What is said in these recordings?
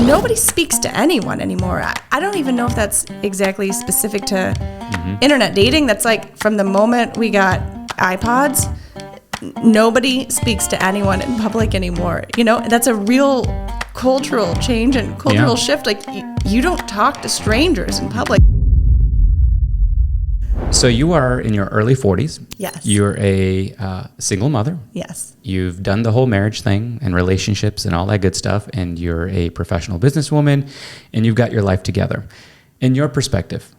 nobody speaks to anyone anymore. I don't even know if that's exactly specific to internet dating. That's like from the moment we got iPods, nobody speaks to anyone in public anymore. You know, that's a real cultural change and cultural shift. Like you don't talk to strangers in public. So you are in your early 40s. Yes. You're a single mother. Yes. You've done the whole marriage thing and relationships and all that good stuff, and you're a professional businesswoman, and you've got your life together. In your perspective,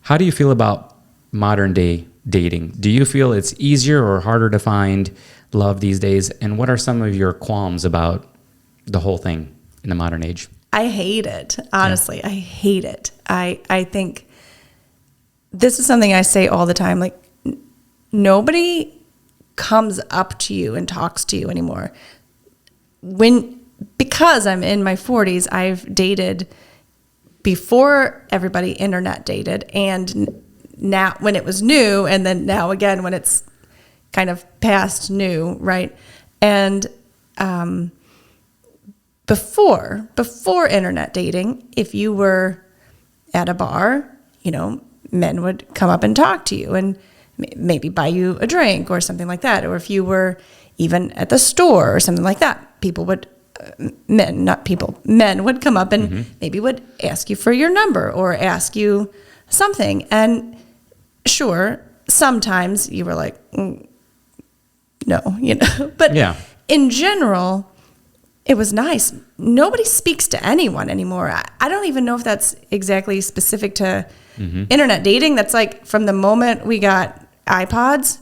how do you feel about modern day dating? Do you feel it's easier or harder to find love these days? And what are some of your qualms about the whole thing in the modern age? I hate it. Honestly, I hate it. I think this is something I say all the time. Like, nobody comes up to you and talks to you anymore. Because I'm in my 40s, I've dated before everybody internet dated, and now when it was new, and then now again when it's kind of past new, right? And before internet dating, if you were at a bar, you know, men would come up and talk to you and maybe buy you a drink or something like that. Or if you were even at the store or something like that, men would come up and maybe would ask you for your number or ask you something. And sure, sometimes you were like, no, you know, but in general, it was nice. Nobody speaks to anyone anymore. I don't even know if that's exactly specific to internet dating. That's like from the moment we got iPods,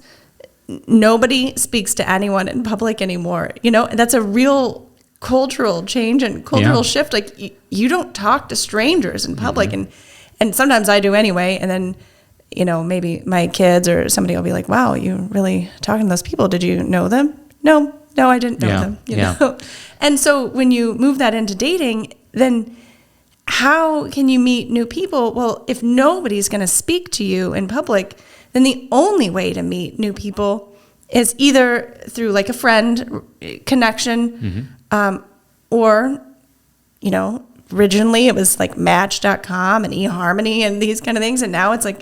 nobody speaks to anyone in public anymore. You know, that's a real cultural change and cultural shift. Like you don't talk to strangers in public, and sometimes I do anyway. And then, you know, maybe my kids or somebody will be like, "Wow, you really talking to those people? Did you know them?" No, I didn't know them. You know? And so when you move that into dating, then how can you meet new people? Well, if nobody's going to speak to you in public, then the only way to meet new people is either through like a friend connection, or, you know, originally it was like Match.com and eHarmony and these kind of things. And now it's like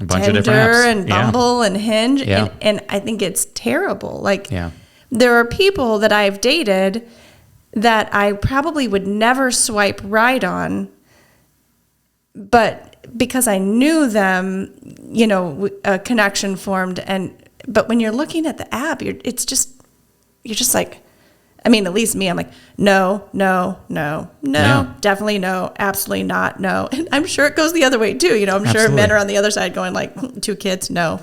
a bunch Tinder of different apps. and Bumble and Hinge. And I think it's terrible. Like there are people that I've dated that I probably would never swipe right on, but because I knew them, you know, a connection formed. But when you're looking at the app, you're just like, I mean, at least me, I'm like, no, definitely no, absolutely not, no. And I'm sure it goes the other way too. You know, I'm sure men are on the other side going like, 2 kids, no.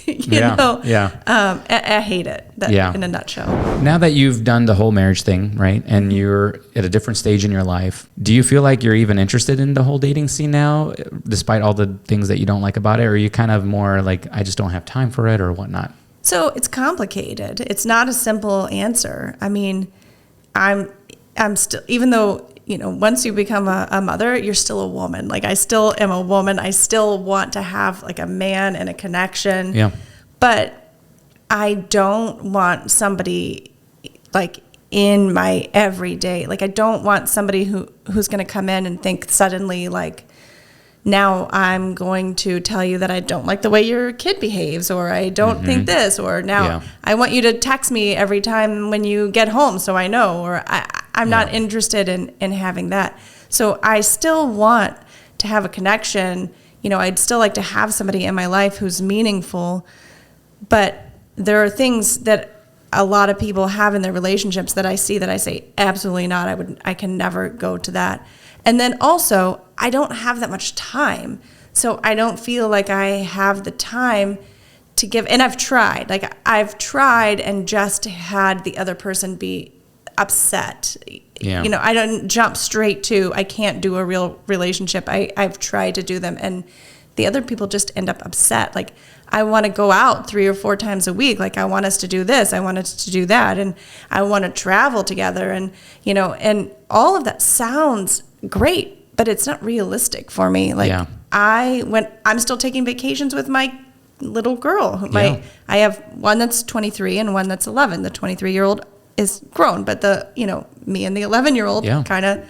you know? I hate it in a nutshell. Now that you've done the whole marriage thing, right, and you're at a different stage in your life, do you feel like you're even interested in the whole dating scene now, despite all the things that you don't like about it? Or are you kind of more like, I just don't have time for it or whatnot? So it's complicated. It's not a simple answer. I mean, I'm still, even though, you know, once you become a mother, you're still a woman. Like I still am a woman. I still want to have like a man and a connection. Yeah. But I don't want somebody like in my everyday. Like I don't want somebody who's going to come in and think suddenly like, now I'm going to tell you that I don't like the way your kid behaves, or I don't think this, or now I want you to text me every time when you get home so I know, or I'm not interested in having that. So I still want to have a connection. You know, I'd still like to have somebody in my life who's meaningful, but there are things that a lot of people have in their relationships that I see that I say, absolutely not. I can never go to that. And then also, I don't have that much time. So I don't feel like I have the time to give. And I've tried. Like, I've tried and just had the other person be upset. Yeah. You know, I don't jump straight to, I can't do a real relationship. I've tried to do them. And the other people just end up upset. Like, I want to go out 3 or 4 times a week. Like, I want us to do this. I want us to do that. And I want to travel together. And, you know, and all of that sounds great, but it's not realistic for me. Like I'm still taking vacations with my little girl. I have one that's 23 and one that's 11. The 23-year-old is grown, but me and the 11-year-old kind of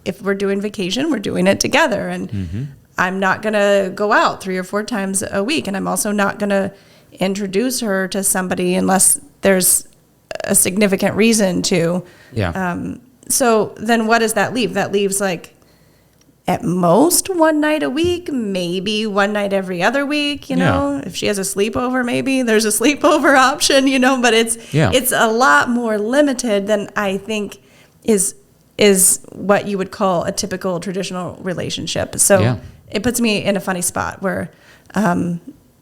if we're doing vacation, we're doing it together. And I'm not going to go out 3 or 4 times a week. And I'm also not going to introduce her to somebody unless there's a significant reason to. Yeah. So then what does that leave? That leaves like at most one night a week, maybe one night every other week, you know. If she has a sleepover, maybe there's a sleepover option, you know, but it's a lot more limited than I think is what you would call a typical traditional relationship. So it puts me in a funny spot where, you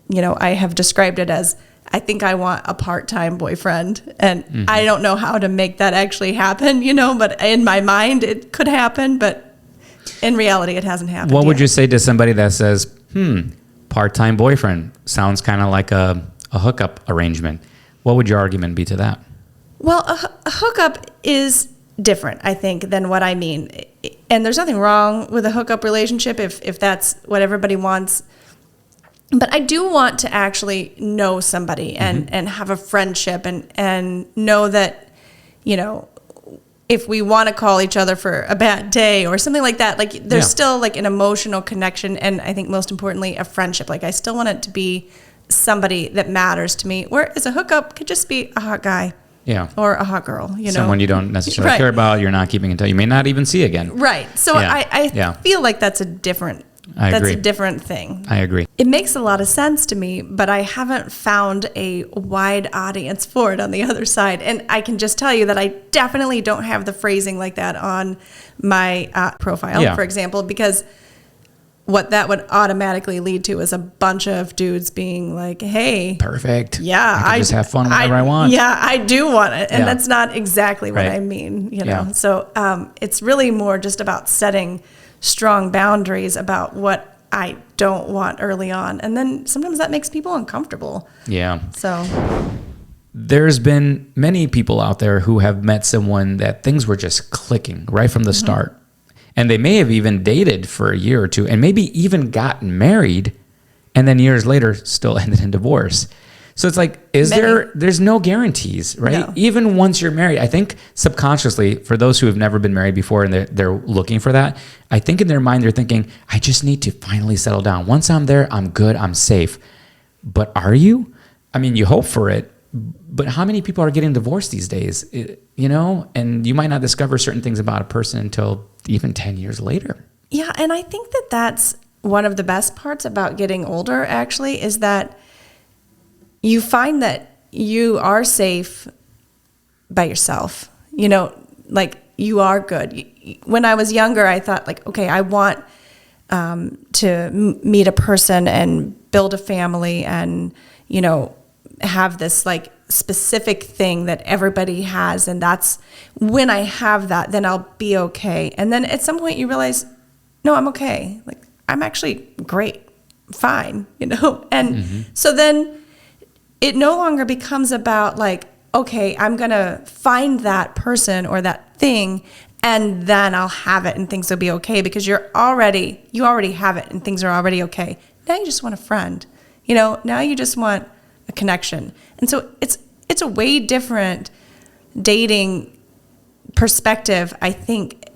know, I have described it as, I think I want a part-time boyfriend, and I don't know how to make that actually happen, you know, but in my mind it could happen, but in reality it hasn't happened What yet. would you say to somebody that says, part-time boyfriend sounds kind of like a hookup arrangement? What would your argument be to that? Well, a hookup is different, I think, than what I mean. And there's nothing wrong with a hookup relationship if that's what everybody wants. But I do want to actually know somebody and have a friendship and know that, you know, if we want to call each other for a bad day or something like that, like there's still like an emotional connection. And I think most importantly, a friendship. Like I still want it to be somebody that matters to me. Whereas a hookup could just be a hot guy. Yeah. Or a hot girl, you know. Someone you don't necessarily care about, you're not keeping in touch. You may not even see again. Right. So I feel like that's a different thing. I agree. It makes a lot of sense to me, but I haven't found a wide audience for it on the other side. And I can just tell you that I definitely don't have the phrasing like that on my profile, for example, because what that would automatically lead to is a bunch of dudes being like, hey. Perfect. Yeah. I can just have fun whenever I want. Yeah, I do want it. And that's not exactly what I mean, you know. So it's really more just about setting strong boundaries about what I don't want early on. And then sometimes that makes people uncomfortable. Yeah. So there's been many people out there who have met someone that things were just clicking right from the start. And they may have even dated for a year or two and maybe even gotten married and then years later still ended in divorce. So it's like, there's no guarantees, right? No. Even once you're married, I think subconsciously, for those who have never been married before and they're looking for that, I think in their mind, they're thinking, I just need to finally settle down. Once I'm there, I'm good, I'm safe. But are you? I mean, you hope for it, but how many people are getting divorced these days? You know, and you might not discover certain things about a person until even 10 years later. Yeah, and I think that that's one of the best parts about getting older, actually, is that you find that you are safe by yourself. You know, like you are good. When I was younger, I thought like, okay, I want to meet a person and build a family and, you know, have this like specific thing that everybody has. And that's when I have that, then I'll be okay. And then at some point you realize, no, I'm okay. Like I'm actually great, fine, you know? And so then it no longer becomes about like, okay, I'm going to find that person or that thing and then I'll have it and things will be okay because you already have it and things are already okay. Now you just want a friend, you know, now you just want a connection. And so it's a way different dating perspective, I think,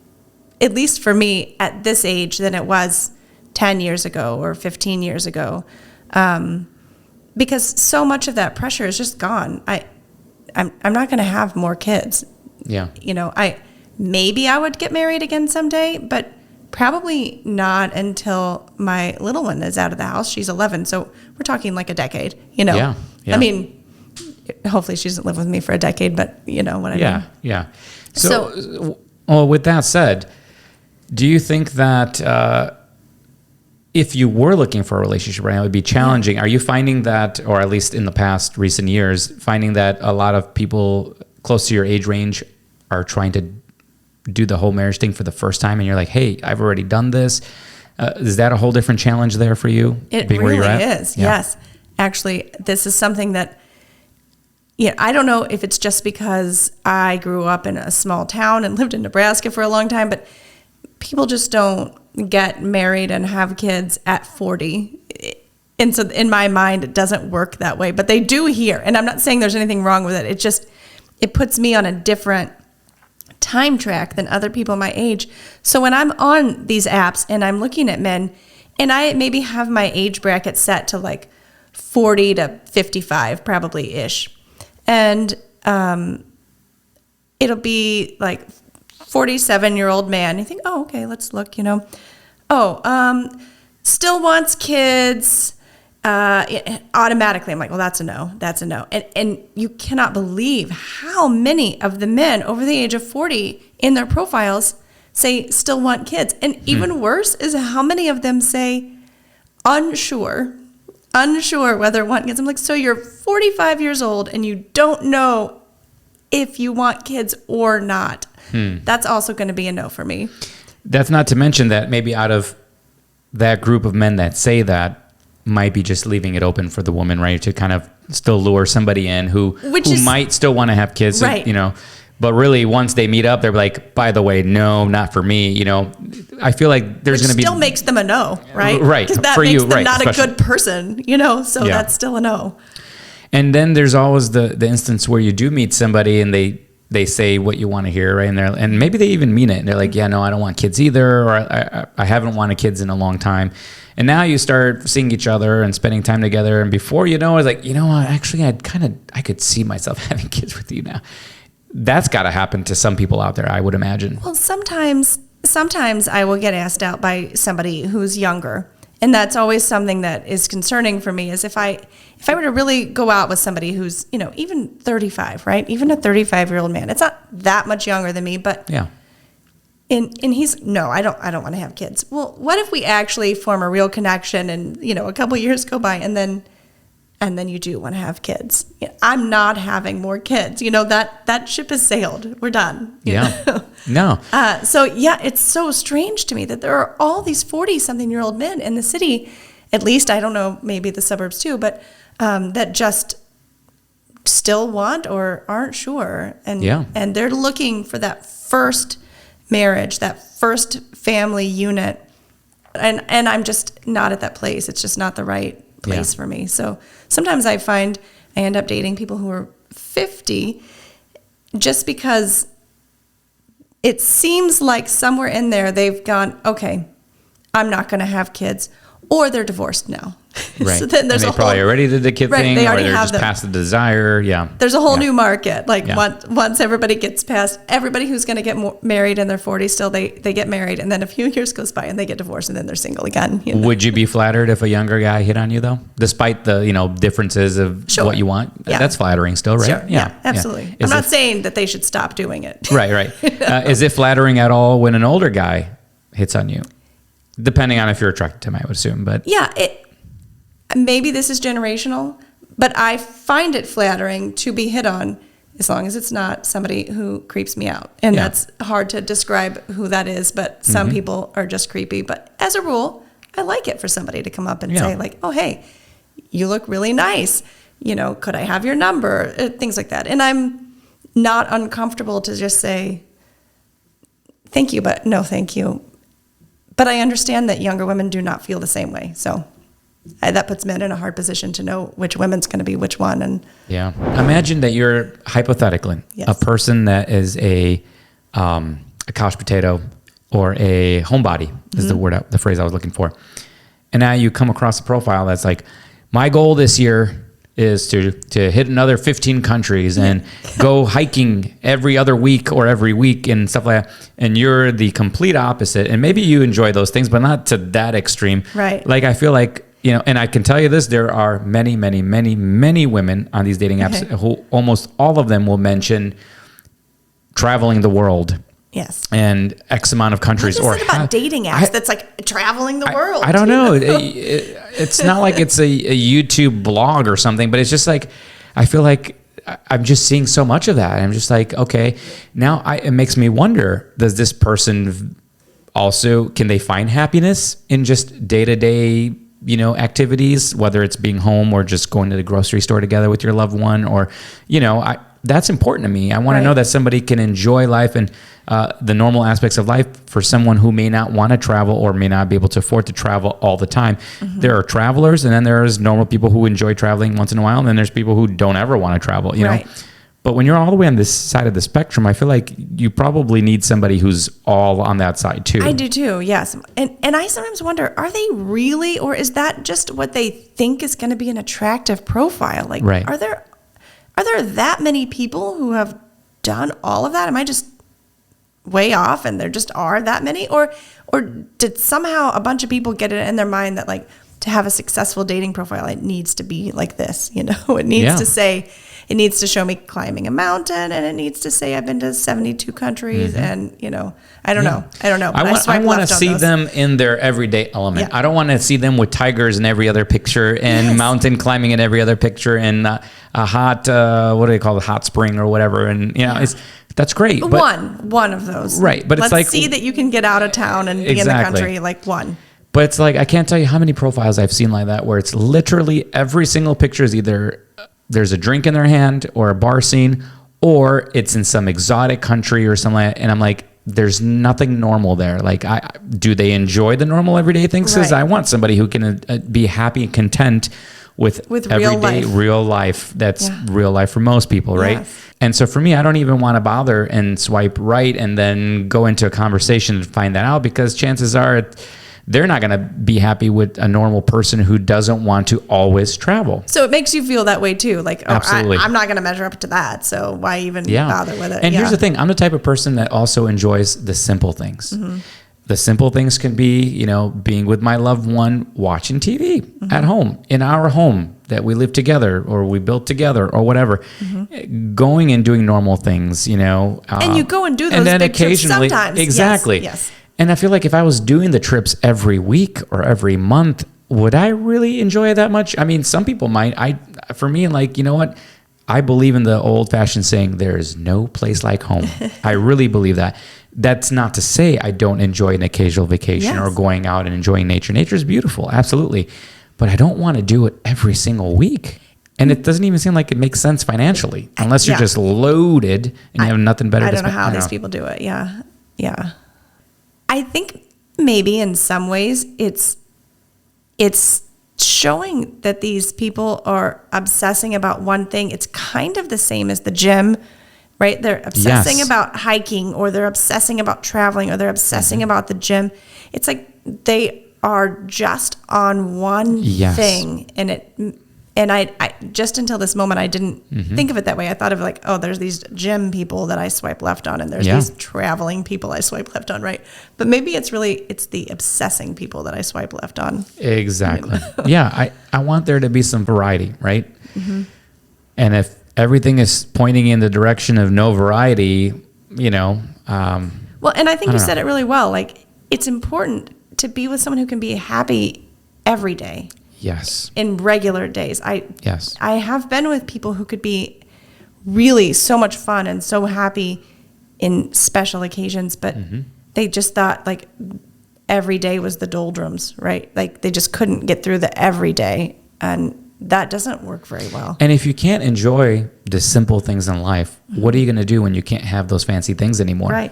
at least for me at this age than it was 10 years ago or 15 years ago. Because so much of that pressure is just gone. I'm not going to have more kids. Yeah. You know, maybe I would get married again someday, but probably not until my little one is out of the house. She's 11, so we're talking like a decade, you know. Yeah. I mean, hopefully she doesn't live with me for a decade, but you know what I mean. Yeah. So, well, with that said, do you think that if you were looking for a relationship right now, it would be challenging? Are you finding that, or at least in the past recent years, finding that a lot of people close to your age range are trying to do the whole marriage thing for the first time and you're like, hey, I've already done this? Is that a whole different challenge there for you? It really is, yes. Actually, this is something that, I don't know if it's just because I grew up in a small town and lived in Nebraska for a long time, but people just don't get married and have kids at 40. And so in my mind, it doesn't work that way, but they do here. And I'm not saying there's anything wrong with it. It puts me on a different time track than other people my age. So when I'm on these apps and I'm looking at men, and I maybe have my age bracket set to like 40 to 55 probably ish. And it'll be like 47-year-old man. You think, oh, okay, let's look, still wants kids. Automatically I'm like, well, that's a no. And you cannot believe how many of the men over the age of 40 in their profiles say still want kids. And even worse is how many of them say unsure whether want kids. I'm like, so you're 45 years old and you don't know if you want kids or not. That's also going to be a no for me. That's not to mention that maybe out of that group of men that say that, might be just leaving it open for the woman, right, to kind of still lure somebody in who might still want to have kids, right. But really once they meet up, they're like, by the way, no, not for me. I feel like there's going to be still makes them a no, right? Right. Because that for makes you, them right, not especially. a good person, so that's still a no. And then there's always the instance where you do meet somebody and they say what you want to hear, right? And maybe they even mean it. And they're like, yeah, no, I don't want kids either, or I haven't wanted kids in a long time. And now you start seeing each other and spending time together. And before you know, it's like, actually, I could see myself having kids with you now. That's got to happen to some people out there, I would imagine. Well, sometimes I will get asked out by somebody who's younger. And that's always something that is concerning for me is if I were to really go out with somebody who's, even 35, right? Even a 35-year-old man. It's not that much younger than me, but yeah. And he's, no, I don't want to have kids. Well, what if we actually form a real connection and, a couple years go by and then you do want to have kids? I'm not having more kids. That ship has sailed. We're done. Yeah. No. So yeah, it's so strange to me that there are all these 40-something-year-old men in the city, at least, I don't know, maybe the suburbs too, but that just still want or aren't sure. And they're looking for that first marriage, that first family unit. And I'm just not at that place. It's just not the right place for me. So sometimes I find I end up dating people who are 50 just because it seems like somewhere in there they've gone, okay, I'm not going to have kids, or they're divorced now. Right. So then there's and they probably already did the kid thing, they or already they're have just them. past the desire. Yeah. There's a whole new market. Like Yeah. once everybody gets past, everybody who's going to get married in their 40s still, they get married, and then a few years goes by and they get divorced, and then they're single again. Would you be flattered if a younger guy hit on you though, despite the differences of what you want? Yeah. That's flattering still, right? Sure. Yeah, absolutely. I'm not saying that they should stop doing it. Right. Is it flattering at all when an older guy hits on you? Depending on if you're attracted to him, I would assume. But yeah, maybe this is generational, but I find it flattering to be hit on as long as it's not somebody who creeps me out. And that's hard to describe who that is, but some people are just creepy. But as a rule, I like it for somebody to come up and say like, oh, hey, you look really nice. Could I have your number? Things like that. And I'm not uncomfortable to just say, thank you, but no thank you. But I understand that younger women do not feel the same way. So that puts men in a hard position to know which woman's going to be which one. And imagine that you're hypothetically a person that is a couch potato or a homebody is the phrase I was looking for. And now you come across a profile that's like, my goal this year is to hit another 15 countries and go hiking every other week or every week and stuff like that. And you're the complete opposite. And maybe you enjoy those things, but not to that extreme. Right. Like, I feel like, and I can tell you this, there are many, many, many, many women on these dating apps who almost all of them will mention traveling the world. Yes. And X amount of countries. What is it about dating apps that's like traveling the world? I don't know. It's not like it's a YouTube blog or something, but it's just like, I feel like I'm just seeing so much of that. I'm just like, okay, now it makes me wonder, does this person also, can they find happiness in just day-to-day, activities, whether it's being home or just going to the grocery store together with your loved one, or, that's important to me. I want to know that somebody can enjoy life and the normal aspects of life for someone who may not want to travel or may not be able to afford to travel all the time. There are travelers, and then there's normal people who enjoy traveling once in a while, and then there's people who don't ever want to travel, know. But when you're all the way on this side of the spectrum, I feel like you probably need somebody who's all on that side too. I do too, yes. And I sometimes wonder, are they really, or is that just what they think is going to be an attractive profile? Like, Right. are there that many people who have done all of that? Am I just way off and there just are that many? Or did somehow a bunch of people get it in their mind that like to have a successful dating profile, it needs to be like this, you know? It needs to say, it needs to show me climbing a mountain, and it needs to say I've been to 72 countries, and you know, I don't know. I want to see them in their everyday element. Yeah. I don't want to see them with tigers in every other picture and mountain climbing in every other picture and a hot, what do they call it, hot spring or whatever. And you know, that's great. But one of those, right? But let's it's like, see that you can get out of town and be in the country, like one. But it's like, I can't tell you how many profiles I've seen like that, where it's literally every single picture is either there's a drink in their hand or a bar scene, or it's in some exotic country or something like that. And I'm like, there's nothing normal there. Like, do they enjoy the normal everyday things? Because I want somebody who can be happy and content with everyday real life. That's real life for most people, right? Yes. And so for me, I don't even want to bother and swipe right and then go into a conversation and find that out, because chances are they're not going to be happy with a normal person who doesn't want to always travel. So it makes you feel that way too. Like, absolutely. I'm not going to measure up to that. So why even bother with it? And here's the thing. I'm the type of person that also enjoys the simple things. Mm-hmm. The simple things can be, you know, being with my loved one, watching TV at home, in our home that we live together or we built together or whatever, going and doing normal things, you know. And you go and do those and then big occasionally, trips sometimes. Exactly. Yes. And I feel like if I was doing the trips every week or every month, would I really enjoy it that much? I mean, some people might. For me, like, you know what? I believe in the old-fashioned saying, there is no place like home. I really believe that. That's not to say I don't enjoy an occasional vacation or going out and enjoying nature. Nature is beautiful, absolutely. But I don't want to do it every single week. And it doesn't even seem like it makes sense financially, unless you're just loaded and you have nothing better to spend. I don't know how these people do it. Yeah. Yeah. I think maybe in some ways it's showing that these people are obsessing about one thing. It's kind of the same as the gym, right? They're obsessing about hiking, or they're obsessing about traveling, or they're obsessing about the gym. It's like they are just on one thing, and I just until this moment, I didn't think of it that way. I thought of like, oh, there's these gym people that I swipe left on, and there's these traveling people I swipe left on, right? But maybe it's the obsessing people that I swipe left on. Exactly. Yeah, I want there to be some variety, right? And if everything is pointing in the direction of no variety, you know. Well, and I think you said it really well. Like, it's important to be with someone who can be happy every day. Yes. In regular days. I have been with people who could be really so much fun and so happy in special occasions, but they just thought like every day was the doldrums, right? Like they just couldn't get through the everyday, and that doesn't work very well. And if you can't enjoy the simple things in life, what are you going to do when you can't have those fancy things anymore? Right.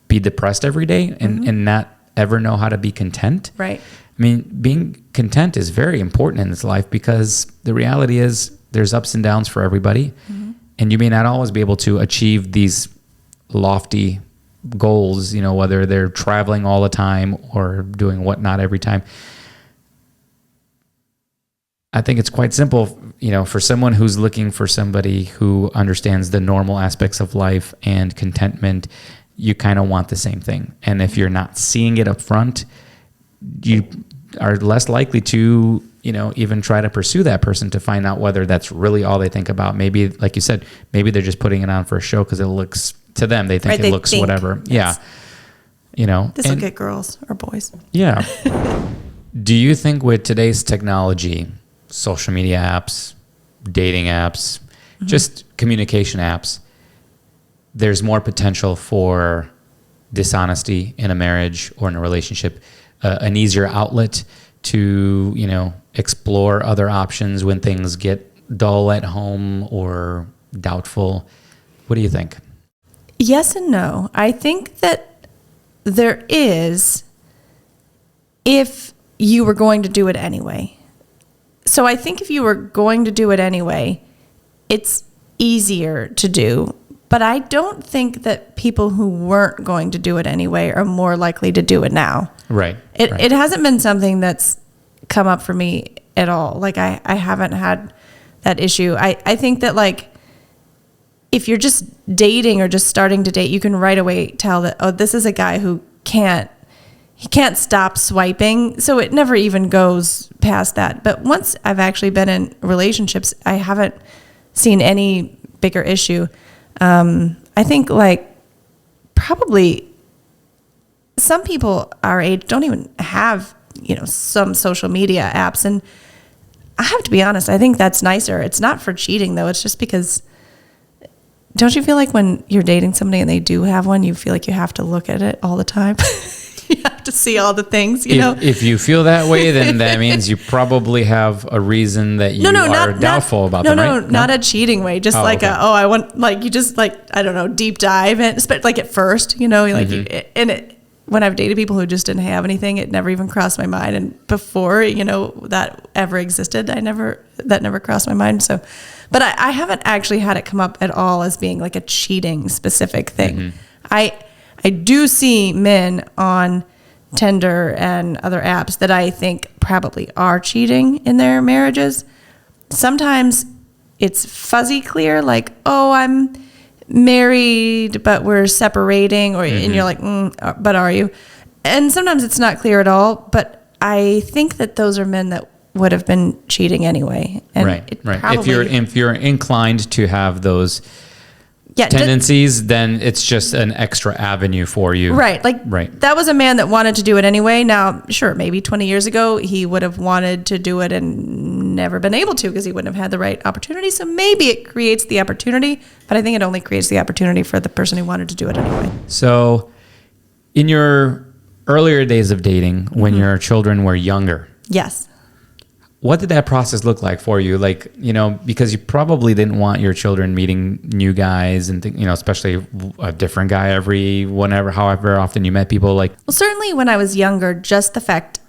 Be depressed every day and not ever know how to be content? Right. I mean, being content is very important in this life, because the reality is there's ups and downs for everybody. And you may not always be able to achieve these lofty goals, you know, whether they're traveling all the time or doing whatnot every time. I think it's quite simple, you know, for someone who's looking for somebody who understands the normal aspects of life and contentment, you kind of want the same thing. And if you're not seeing it up front, you are less likely to, you know, even try to pursue that person to find out whether that's really all they think about. Maybe, like you said, maybe they're just putting it on for a show because it looks, to them, they think it looks whatever. Yes. Yeah. You know. This will get girls or boys. Yeah. Do you think with today's technology, social media apps, dating apps, just communication apps, there's more potential for dishonesty in a marriage or in a relationship, an easier outlet to, you know, explore other options when things get dull at home or doubtful? What do you think? Yes and no. I think that there is, if you were going to do it anyway. So I think if you were going to do it anyway, it's easier to do. But I don't think that people who weren't going to do it anyway are more likely to do it now. Right. It hasn't been something that's come up for me at all. Like I haven't had that issue. I think that like if you're just dating or just starting to date, you can right away tell that, oh, this is a guy who can't stop swiping. So it never even goes past that. But once I've actually been in relationships, I haven't seen any bigger issue. I think like probably some people our age don't even have, some social media apps. And I have to be honest, I think that's nicer. It's not for cheating though. It's just because don't you feel like when you're dating somebody and they do have one, you feel like you have to look at it all the time? You have to see all the things, know? If you feel that way, then that means you probably have a reason that you are doubtful about them, right? No, not a cheating way. Just I want, like, you just, like, I don't know, deep dive. And like at first, when I've dated people who just didn't have anything, it never even crossed my mind. And before, that ever existed, that never crossed my mind. So, but I haven't actually had it come up at all as being like a cheating specific thing. I do see men on Tinder and other apps that I think probably are cheating in their marriages. Sometimes it's fuzzy clear, like, oh, I'm married, but we're separating, and you're like, but are you? And sometimes it's not clear at all, but I think that those are men that would have been cheating anyway. And right. If you're inclined to have those tendencies, then it's just an extra avenue for you. Right. That was a man that wanted to do it anyway. Now, sure, maybe 20 years ago, he would have wanted to do it and never been able to because he wouldn't have had the right opportunity. So maybe it creates the opportunity, but I think it only creates the opportunity for the person who wanted to do it anyway. So in your earlier days of dating, when your children were younger. Yes. What did that process look like for you? Like, because you probably didn't want your children meeting new guys and, especially a different guy however often you met people. Well, certainly when I was younger, just the fact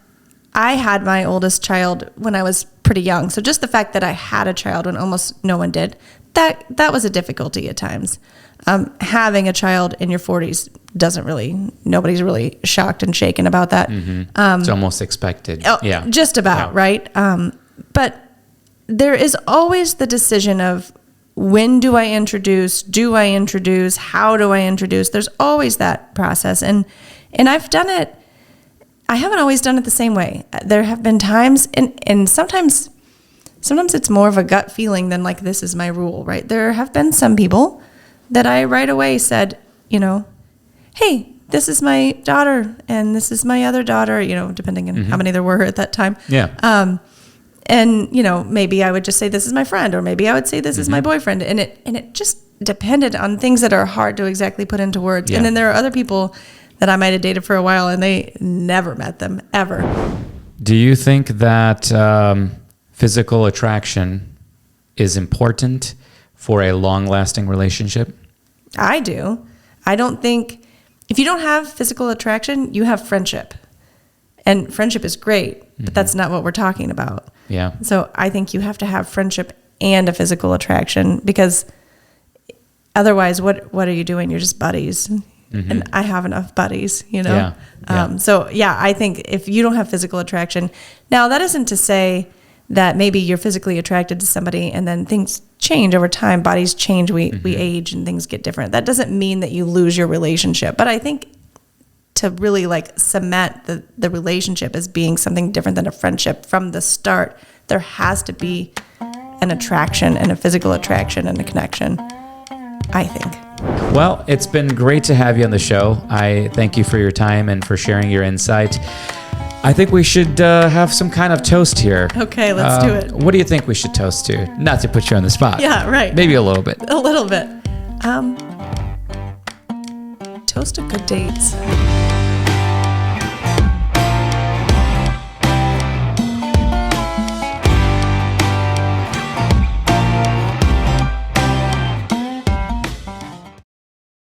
I had my oldest child when I was pretty young. So just the fact that I had a child when almost no one did, that was a difficulty at times. Having a child in your 40s nobody's really shocked and shaken about that. It's almost expected. Yeah. Just about, right? But there is always the decision of when do I introduce, how do I introduce? There's always that process. And I've done it, I haven't always done it the same way. There have been times, and sometimes it's more of a gut feeling than like, this is my rule, right? There have been some people that I right away said, hey, this is my daughter and this is my other daughter, depending on how many there were at that time. Yeah. And, maybe I would just say, this is my friend, or maybe I would say, this is my boyfriend. And it just depended on things that are hard to exactly put into words. Yeah. And then there are other people that I might have dated for a while and they never met them ever. Do you think that physical attraction is important for a long-lasting relationship? I do. I don't think, if you don't have physical attraction, you have friendship. And friendship is great, but that's not what we're talking about. Yeah. So I think you have to have friendship and a physical attraction, because otherwise, what are you doing? You're just buddies. And I have enough buddies, Yeah. So yeah, I think if you don't have physical attraction, now that isn't to say that maybe you're physically attracted to somebody and then things change over time. Bodies change, we age and things get different. That doesn't mean that you lose your relationship. But I think to really cement the relationship as being something different than a friendship from the start, there has to be an attraction and a physical attraction and a connection, I think. Well, it's been great to have you on the show. I thank you for your time and for sharing your insight. I think we should have some kind of toast here. Okay, let's do it. What do you think we should toast to? Not to put you on the spot. Yeah, right. Maybe a little bit. A little bit. Toast to good dates.